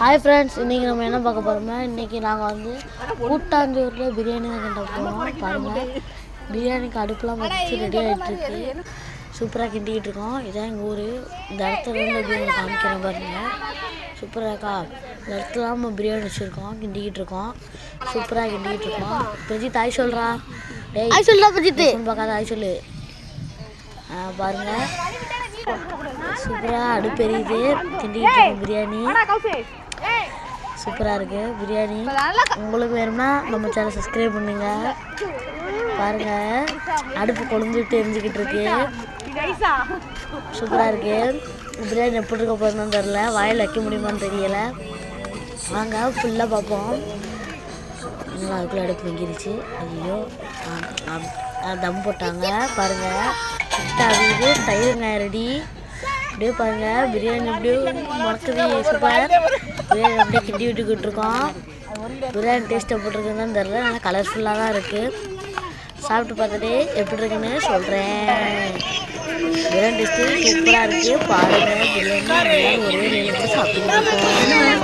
Hi friends, இன்றைக்கி நம்ம என்ன பார்க்க போகிறோம்னா, இன்றைக்கி நாங்கள் வந்து கூட்டாஞ்சோறில் பிரியாணி தான் கிண்ட போகிறோம். பாருங்கள், பிரியாணிக்கு அடுப்புலாம் வச்சு ரெடி ஆகிட்டுருக்கு. சூப்பராக கிண்டிக்கிட்டு இருக்கோம். இதான் எங்கள் ஊர். இந்த இடத்துல இருந்து பிரியாணி காமிக்கிறேன் பாருங்கள். சூப்பராகக்கா, இந்த இடத்துல நம்ம பிரியாணி வச்சுருக்கோம், கிண்டிக்கிட்டு இருக்கோம். சூப்பராக கிண்டிக்கிட்டு இருக்கோம். பிரஜித் ஆய் சொல்கிறா. ஆய் சொல்கிறா பிரஜித். பார்க்காத ஆய் சொல்லு. பாருங்கள், சூப்பராக அடுப்பு எரியுது, கிண்டிக்கிட்டு இருக்கோம் பிரியாணி. சூப்பராக இருக்குது பிரியாணி. உங்களுக்கு வேணும்னா நம்ம சேனல் சப்ஸ்கிரைப் பண்ணுங்க. பாருங்கள், அடுப்பு கொழுந்துட்டு எரிஞ்சிக்கிட்டு இருக்கு. சூப்பராக இருக்குது. பிரியாணி எப்படி இருக்க போகிறதுன்னு தெரில, வாயில் வைக்க முடியுமான்னு தெரியலை. வாங்க ஃபுல்லாக பார்ப்போம். இன்னும் அதுக்குள்ளே அடுப்பு வெங்கிருச்சு. ஐயோ, தம் போட்டாங்க. பாருங்கள், கிட்டாகுது. தயிர் வெங்காயம் ரெடி. அப்படியே பாருங்கள், பிரியாணி அப்படியே மறக்குது. சூப்பர். பிரியாணி அப்படியே கிண்டி விட்டுக்கிட்டு இருக்கோம். பிரியாணி டேஸ்ட் எப்படி இருக்குன்னு தெரில, ஆனால் கலர்ஃபுல்லாக தான் இருக்குது. சாப்பிட்டு பார்த்துட்டு எப்படி இருக்குன்னு சொல்கிறேன். பிரியாணி டேஸ்ட்டு சூப்பராக இருக்குது. பாருங்கள், பிரியாணி எல்லோரும் ஒரே நிலையில் சாப்பிட்டு இருக்கோம்.